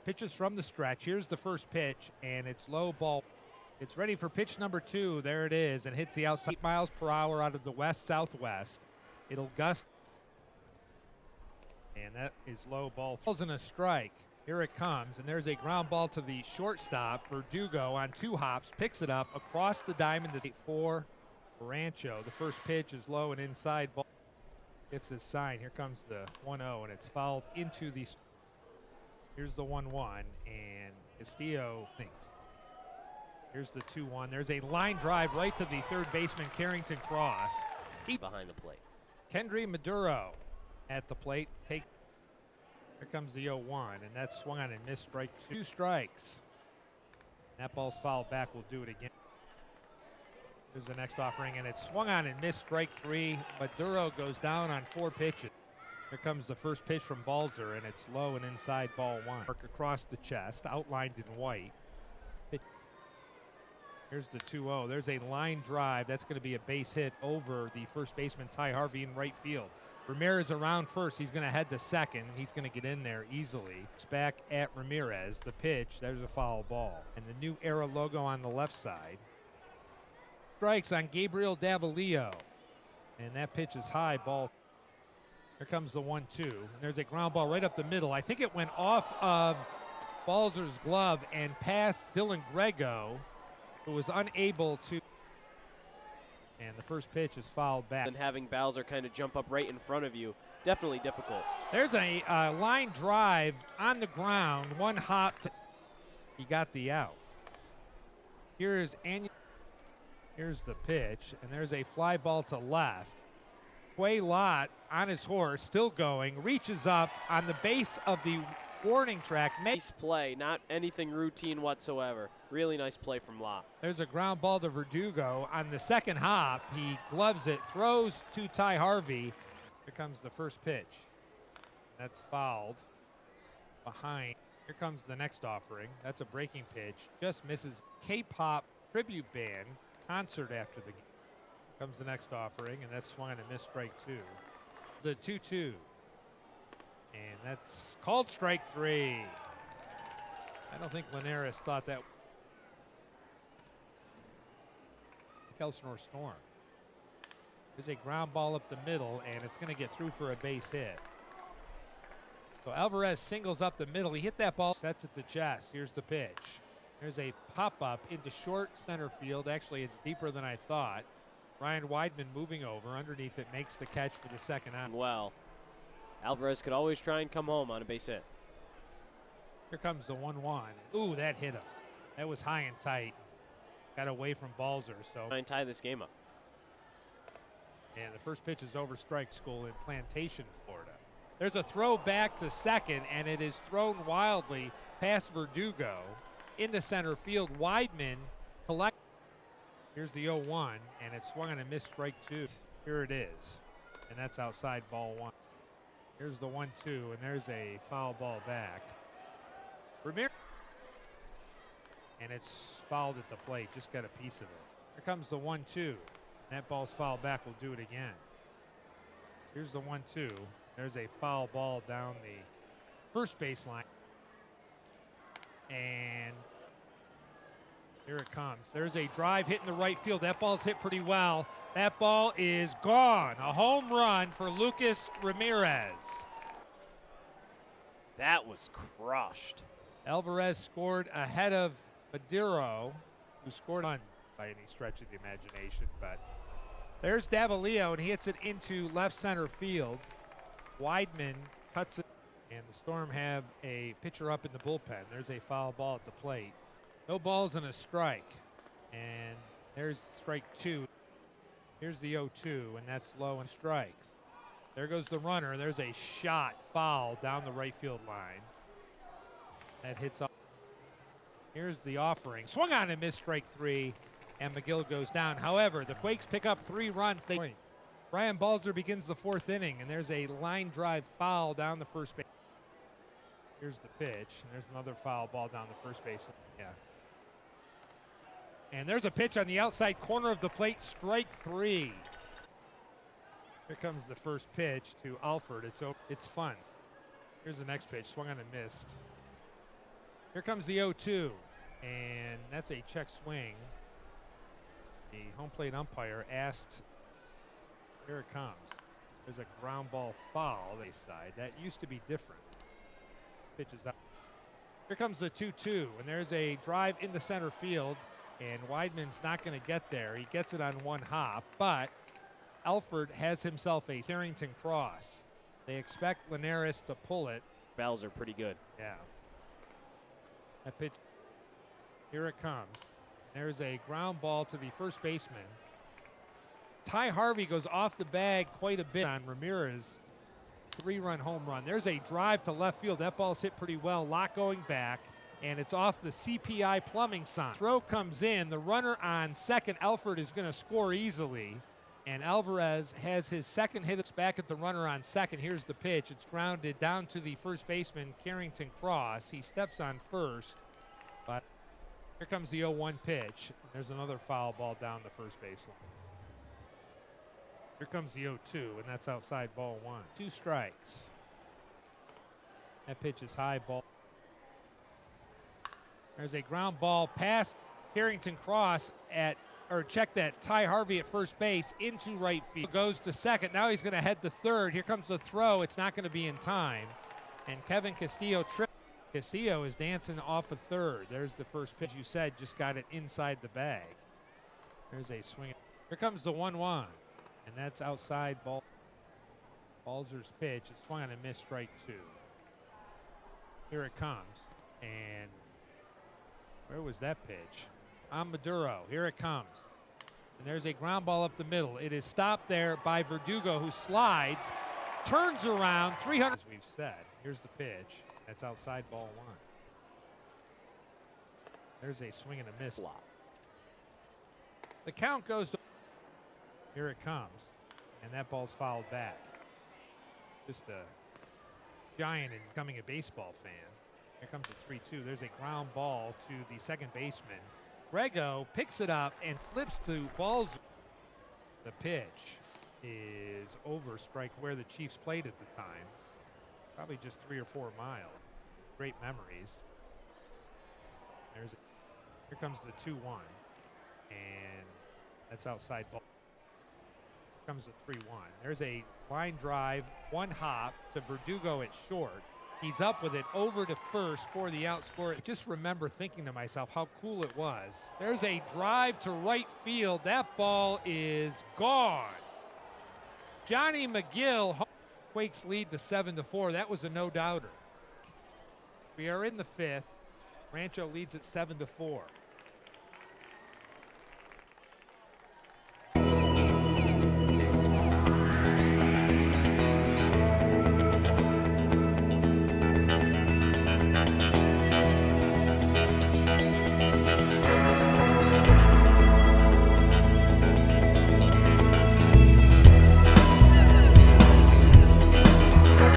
Pitches from the stretch. Here's the first pitch, and it's low ball. It's ready for pitch number 2. There it is, and hits the outside. 8 miles per hour out of the west-southwest. It'll gust. And that is low ball. Falls in a strike. Here it comes, and there's a ground ball to the shortstop. Verdugo on 2 hops, picks it up across the diamond to 8-4. Rancho. The first pitch is low and inside. Ball gets his sign. Here comes the 1-0, and it's fouled into the. Here's the 1-1, and Castillo thinks. Here's the 2-1. There's a line drive right to the third baseman, Carrington Cross. Behind the plate. Kendry Maduro at the plate. Here comes the 0-1, and that's swung on and missed. Strike 2 strikes. That ball's fouled back. We'll do it again. Here's the next offering, and it's swung on and missed. Strike 3. Maduro goes down on 4 pitches. Here comes the first pitch from Balzer, and it's low and inside, ball 1. Mark across the chest, outlined in white. Here's the 2-0. There's a line drive. That's going to be a base hit over the first baseman, Ty Harvey, in right field. Ramirez around first. He's going to head to second. He's going to get in there easily. It's back at Ramirez. The pitch. There's a foul ball. And the new era logo on the left side. Strikes on Gabriel Davalillo. And that pitch is high. Ball. Here comes the 1-2. And there's a ground ball right up the middle. I think it went off of Balzer's glove and past Dylan Grego, who was unable to. And the first pitch is fouled back. And having Balzer kind of jump up right in front of you, definitely difficult. There's a line drive on the ground, 1 hop. He got the out. Here's the pitch, and there's a fly ball to left. Quay Lott on his horse, still going, reaches up on the base of the warning track. Nice play, not anything routine whatsoever. Really nice play from Lott. There's a ground ball to Verdugo on the second hop. He gloves it, throws to Ty Harvey. Here comes the first pitch. That's fouled behind. Here comes the next offering. That's a breaking pitch. Just misses. K-pop tribute band concert after the game. Comes the next offering, and that's swung and a missed. Strike 2. The 2-2. And that's called strike 3. I don't think Linares thought that. Elsinore Storm. There's a ground ball up the middle, and it's going to get through for a base hit. So Alvarez singles up the middle. He hit that ball, sets it to chest. Here's the pitch. There's a pop-up into short center field. Actually, it's deeper than I thought. Ryan Weidman moving over. Underneath it, makes the catch for the second out. Well, Alvarez could always try and come home on a base hit. Here comes the 1-1. Ooh, that hit him. That was high and tight. Got away from Balzer. So try and tie this game up. And the first pitch is over. Strike school in Plantation, Florida. There's a throw back to second, and it is thrown wildly past Verdugo into center field. Weidman collect. Here's the 0-1, and it's swung on a missed. Strike 2. Here it is, and that's outside, ball 1. Here's the 1-2, and there's a foul ball back. Ramirez. And it's fouled at the plate. Just got a piece of it. Here comes the 1-2. That ball's fouled back. We'll do it again. Here's the 1-2. There's a foul ball down the first baseline. And here it comes. There's a drive hitting the right field. That ball's hit pretty well. That ball is gone. A home run for Lucas Ramirez. That was crushed. Alvarez scored ahead of Maduro, who scored on by any stretch of the imagination. But there's Davalillo, and he hits it into left center field. Weidman cuts it, and the Storm have a pitcher up in the bullpen. There's a foul ball at the plate. No balls and a strike. And there's strike 2. Here's the 0-2, and that's low and strikes. There goes the runner. There's a shot foul down the right field line. That hits up. Here's the offering. Swung on and missed. Strike 3, and McGill goes down. However, the Quakes pick up 3 runs. Bryan Balzer begins the 4th inning, and there's a line drive foul down the first base. Here's the pitch, and there's another foul ball down the first base. Yeah. And there's a pitch on the outside corner of the plate. Strike 3. Here comes the first pitch to Alford. It's fun. Here's the next pitch. Swung on and missed. Here comes the 0-2, and that's a check swing. The home plate umpire asks, here it comes. There's a ground ball foul, they side. That used to be different. Pitches up. Here comes the 2-2, and there's a drive into center field, and Weidman's not going to get there. He gets it on one hop, but Alford has himself a Carrington cross. They expect Linares to pull it. Balzer pretty good. Yeah. That pitch. Here it comes. There's a ground ball to the first baseman. Ty Harvey goes off the bag quite a bit on Ramirez. 3-run home run. There's a drive to left field. That ball's hit pretty well. Lot going back, and it's off the CPI plumbing sign. Throw comes in. The runner on second, Alford, is going to score easily. And Alvarez has his second hit. It's back at the runner on second. Here's the pitch. It's grounded down to the first baseman, Carrington Cross. He steps on first, but here comes the 0-1 pitch. There's another foul ball down the first baseline. Here comes the 0-2, and that's outside ball 1. 2 strikes. That pitch is high ball. There's a ground ball past Carrington Cross check that Ty Harvey at first base into right field. Goes to second. Now he's going to head to third. Here comes the throw. It's not going to be in time. And Kevin Castillo tripped. Castillo is dancing off of third. There's the first pitch. You said just got it inside the bag. There's a swing. Here comes the 1-1. And that's outside ball. Balzer's pitch. It's swung on a missed, strike 2. Here it comes. And where was that pitch? On Maduro. Here it comes. And there's a ground ball up the middle. It is stopped there by Verdugo, who slides, turns around, 300. As we've said, here's the pitch. That's outside ball 1. There's a swing and a miss. The count goes to. Here it comes. And that ball's fouled back. Just a giant and becoming a baseball fan. Here comes the 3-2. There's a ground ball to the second baseman. Rego picks it up and flips to Balzer. The pitch is over strike where the Chiefs played at the time. Probably just 3 or 4 miles. Great memories. Here comes the 2-1. And that's outside ball. Here comes the 3-1. There's a line drive, 1 hop to Verdugo at short. He's up with it over to first for the outscore. I just remember thinking to myself how cool it was. There's a drive to right field. That ball is gone. Johnny McGill. Quakes lead to 7-4. That was a no-doubter. We are in the 5th. Rancho leads at 7-4.